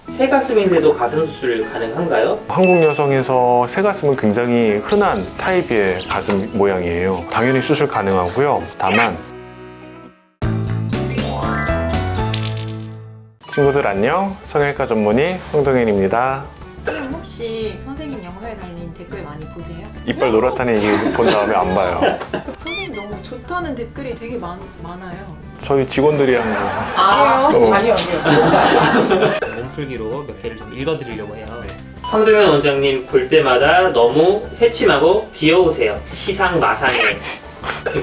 새가슴인데도 가슴 수술 가능한가요? 한국 여성에서 새가슴은 굉장히 흔한 타입의 가슴 모양이에요. 당연히 수술 가능하고요. 다만 친구들 안녕, 성형외과 전문의 홍동현입니다. 선생님 혹시 선생님 영상에 달린 댓글 많이 보세요? 이빨 노랗다는 얘기 본 다음에 안 봐요. 선생님 너무 좋다는 댓글이 되게 많아요. 저희 직원들이 한 거. 아니요. 몸풀기로 몇 개를 좀 읽어드리려고 해요. 황동현 원장님 볼 때마다 너무 새침하고 귀여우세요. 시상마상해.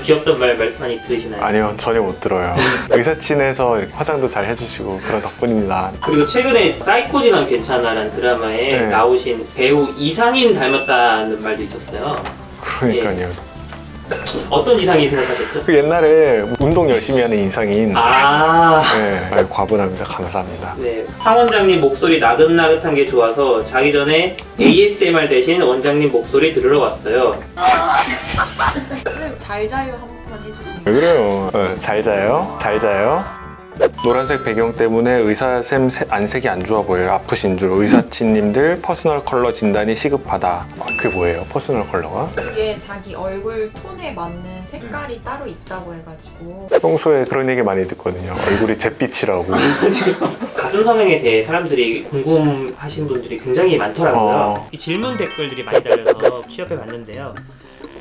귀엽던 말 많이 들으시나요? 아니요, 전혀 못 들어요. 의사친에서 이렇게 화장도 잘 해주시고 그런 덕분입니다. 그리고 최근에 사이코지만 괜찮아라는 드라마에 네. 나오신 배우 이상인 닮았다는 말도 있었어요. 그러니까요. 어떤 이상인 생각하셨죠? 그 옛날에 운동 열심히 하는 이상인. 네, 아유, 과분합니다. 감사합니다. 네, 황 원장님 목소리 나긋나긋한 게 좋아서 자기 전에 ASMR 대신 원장님 목소리 들으러 왔어요. 선생님 잘 자요 한번 해주세요. 왜 그래요? 잘 자요? 잘 자요? 노란색 배경 때문에 의사쌤 안색이 안 좋아 보여요. 아프신 줄. 의사친님들 퍼스널 컬러 진단이 시급하다. 그게 뭐예요? 퍼스널 컬러가? 이게 자기 얼굴 톤에 맞는 색깔이 따로 있다고 해가지고 평소에 그런 얘기 많이 듣거든요. 얼굴이 잿빛이라고. 가슴 성형에 대해 사람들이 궁금하신 분들이 굉장히 많더라고요. 이 질문 댓글들이 많이 달려서 취업해 봤는데요.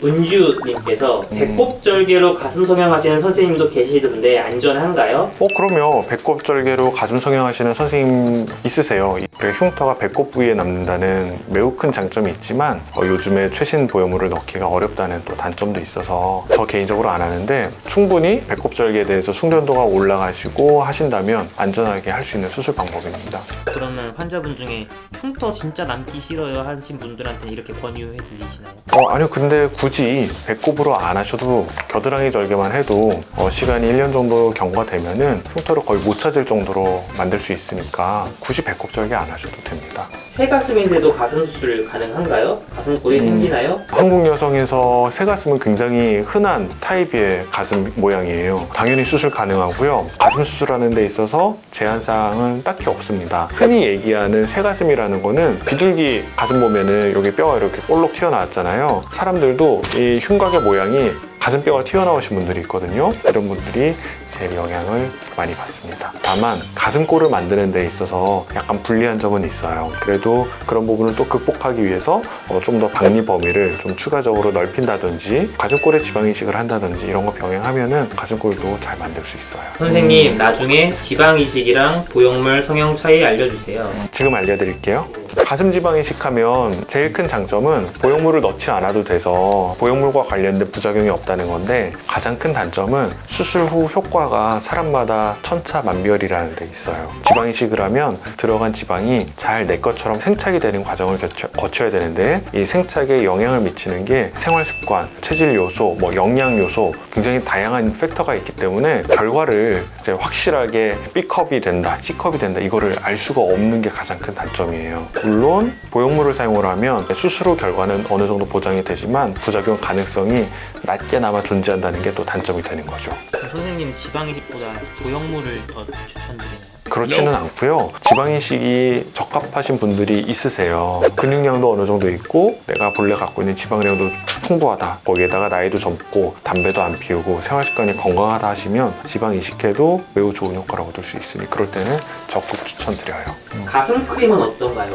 은주님께서 배꼽절개로 가슴 성형하시는 선생님도 계시던데 안전한가요? 그럼요. 배꼽절개로 가슴 성형하시는 선생님 있으세요. 흉터가 배꼽 부위에 남는다는 매우 큰 장점이 있지만 요즘에 최신 보형물을 넣기가 어렵다는 또 단점도 있어서 저 개인적으로 안 하는데 충분히 배꼽절개에 대해서 숙련도가 올라가시고 하신다면 안전하게 할 수 있는 수술 방법입니다. 그러면 환자분 중에 흉터 진짜 남기 싫어요 하신 분들한테 이렇게 권유해 드리시나요? 아니요. 근데 굳이 배꼽으로 안 하셔도 겨드랑이 절개만 해도 시간이 1년 정도 경과되면은 흉터를 거의 못 찾을 정도로 만들 수 있으니까 굳이 배꼽 절개 안 하셔도 됩니다. 새가슴인데도 가슴 수술 가능한가요? 가슴골이 생기나요? 한국 여성에서 새가슴은 굉장히 흔한 타입의 가슴 모양이에요. 당연히 수술 가능하고요. 가슴 수술하는 데 있어서 제한사항은 딱히 없습니다. 흔히 얘기하는 새가슴이라는 거는 비둘기 가슴 보면은 여기 뼈가 이렇게 볼록 튀어나왔잖아요. 사람들도 이 흉곽의 모양이 가슴뼈가 튀어나오신 분들이 있거든요. 이런 분들이 제일 영향을 많이 받습니다. 다만 가슴골을 만드는 데 있어서 약간 불리한 점은 있어요. 그래도 그런 부분을 또 극복하기 위해서 좀 더 박리 범위를 좀 추가적으로 넓힌다든지 가슴골에 지방 이식을 한다든지 이런 거 병행하면은 가슴골도 잘 만들 수 있어요. 선생님 나중에 지방 이식이랑 보형물 성형 차이 알려주세요. 지금 알려드릴게요. 가슴 지방 이식하면 제일 큰 장점은 보형물을 넣지 않아도 돼서 보형물과 관련된 부작용이 없다는 건데 가장 큰 단점은 수술 후 효과가 사람마다 천차만별이라는 데 있어요. 지방 이식을 하면 들어간 지방이 잘 내 것처럼 생착이 되는 과정을 거쳐야 되는데 이 생착에 영향을 미치는 게 생활 습관, 체질 요소, 영양 요소 굉장히 다양한 팩터가 있기 때문에 결과를 이제 확실하게 B컵이 된다, C컵이 된다 이거를 알 수가 없는 게 가장 큰 단점이에요. 물론 보형물을 사용을 하면 수술 후 결과는 어느 정도 보장이 되지만 부작용 가능성이 낮게나마 존재한다는 게 또 단점이 되는 거죠. 선생님 지방 이식보다 보형물을 더 추천드리나요? 그렇지는 않고요. 지방 이식이 적합하신 분들이 있으세요. 근육량도 어느 정도 있고 내가 본래 갖고 있는 지방량도 풍부하다. 거기에다가 나이도 젊고 담배도 안 피우고 생활 습관이 건강하다 하시면 지방 이식해도 매우 좋은 효과를 얻을 수 있으니 그럴 때는 적극 추천드려요. 가슴 크림은 어떤가요?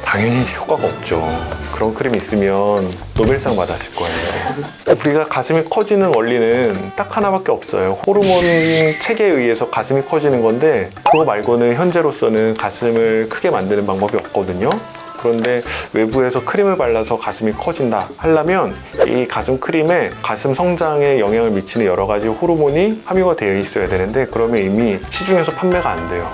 당연히 효과가 없죠. 그런 크림 있으면 노벨상 받았을 거예요. 우리가 가슴이 커지는 원리는 딱 하나밖에 없어요. 호르몬 체계에 의해서 가슴이 커지는 건데 그거 말고는 현재로서는 가슴을 크게 만드는 방법이 없거든요. 그런데 외부에서 크림을 발라서 가슴이 커진다 하려면 이 가슴 크림에 가슴 성장에 영향을 미치는 여러 가지 호르몬이 함유가 되어 있어야 되는데 그러면 이미 시중에서 판매가 안 돼요.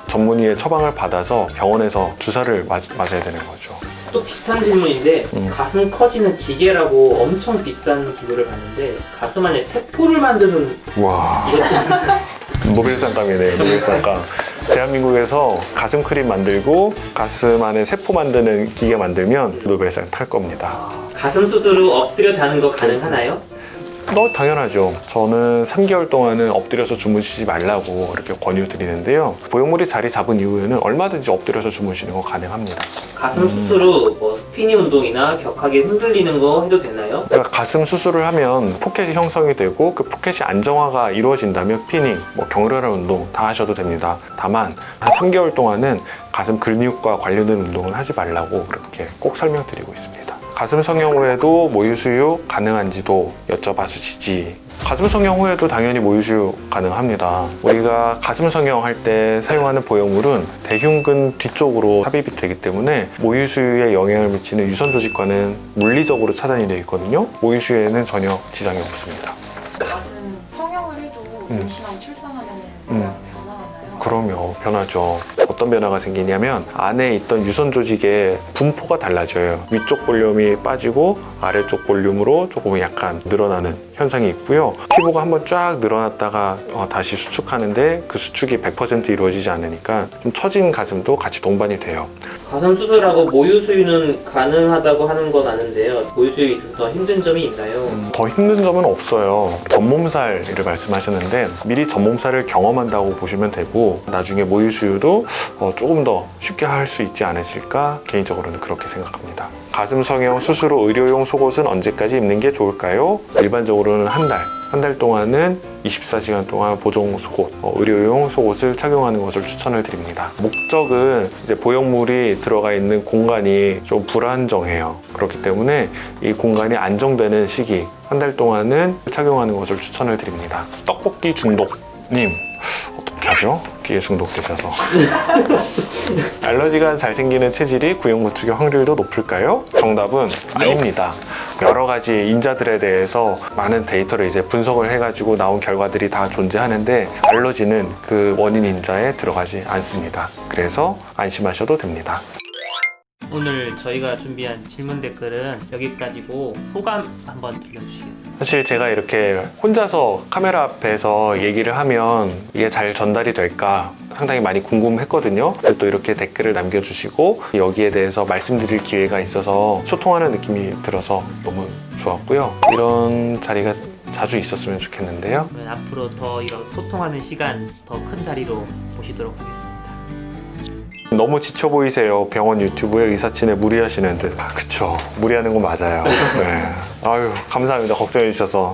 전문의의 처방을 받아서 병원에서 주사를 맞아야 되는 거죠. 또 비슷한 질문인데 가슴 커지는 기계라고 엄청 비싼 기구를 봤는데 가슴 안에 세포를 만드는 와 노벨상감이네요. 노벨상감. 대한민국에서 가슴 크림 만들고 가슴 안에 세포 만드는 기계 만들면 노벨상 탈 겁니다. 가슴 수술 후 엎드려 자는 거 가능하나요? 당연하죠. 저는 3개월 동안은 엎드려서 주무시지 말라고 이렇게 권유드리는데요. 보형물이 자리 잡은 이후에는 얼마든지 엎드려서 주무시는 거 가능합니다. 가슴 수술 후 뭐 스피닝 운동이나 격하게 흔들리는 거 해도 되나요? 그러니까 가슴 수술을 하면 포켓이 형성이 되고 그 포켓이 안정화가 이루어진다면 피닝, 뭐 격렬한 운동 다 하셔도 됩니다. 다만 한 3개월 동안은 가슴 근육과 관련된 운동은 하지 말라고 그렇게 꼭 설명드리고 있습니다. 가슴 성형 후에도 모유 수유 가능한지도 여쭤봐 주시지. 가슴 성형 후에도 당연히 모유 수유 가능합니다. 우리가 가슴 성형할 때 사용하는 보형물은 대흉근 뒤쪽으로 삽입이 되기 때문에 모유 수유에 영향을 미치는 유선 조직과는 물리적으로 차단이 되어 있거든요. 모유 수유에는 전혀 지장이 없습니다. 가슴 성형을 해도 임신하고 출산하면 모양 변화하나요? 그럼요, 변하죠. 어떤 변화가 생기냐면 안에 있던 유선 조직의 분포가 달라져요. 위쪽 볼륨이 빠지고 아래쪽 볼륨으로 조금 약간 늘어나는 현상이 있고요. 피부가 한번 쫙 늘어났다가 다시 수축하는데 그 수축이 100% 이루어지지 않으니까 좀 처진 가슴도 같이 동반이 돼요. 가슴 수술하고 모유 수유는 가능하다고 하는 건 아는데요. 모유 수유에 있어서 더 힘든 점이 있나요? 더 힘든 점은 없어요. 전몸살을 말씀하셨는데 미리 전몸살을 경험한다고 보시면 되고 나중에 모유 수유도 조금 더 쉽게 할 수 있지 않으실까 개인적으로는 그렇게 생각합니다. 가슴 성형 수술 후 의료용 속옷은 언제까지 입는 게 좋을까요? 일반적으로는 한 달 동안은 24시간 동안 보정 속옷, 의료용 속옷을 착용하는 것을 추천을 드립니다. 목적은 이제 보형물이 들어가 있는 공간이 좀 불안정해요. 그렇기 때문에 이 공간이 안정되는 시기, 한 달 동안은 착용하는 것을 추천을 드립니다. 떡볶이 중독님, 어떻게 하죠? 귀에 중독되셔서. 알러지가 잘 생기는 체질이 구형 구축의 확률도 높을까요? 정답은 아닙니다. 여러 가지 인자들에 대해서 많은 데이터를 이제 분석을 해가지고 나온 결과들이 다 존재하는데 알러지는 그 원인 인자에 들어가지 않습니다. 그래서 안심하셔도 됩니다. 오늘 저희가 준비한 질문 댓글은 여기까지고 소감 한번 들려주시겠어요? 사실 제가 이렇게 혼자서 카메라 앞에서 얘기를 하면 이게 잘 전달이 될까 상당히 많이 궁금했거든요. 근데 또 이렇게 댓글을 남겨주시고 여기에 대해서 말씀드릴 기회가 있어서 소통하는 느낌이 들어서 너무 좋았고요. 이런 자리가 자주 있었으면 좋겠는데요. 그러면 앞으로 더 이런 소통하는 시간 더 큰 자리로 모시도록 하겠습니다. 너무 지쳐 보이세요. 병원 유튜브에 의사친에 무리하시는 듯. 그쵸. 무리하는 건 맞아요. 네. 아유, 감사합니다. 걱정해 주셔서.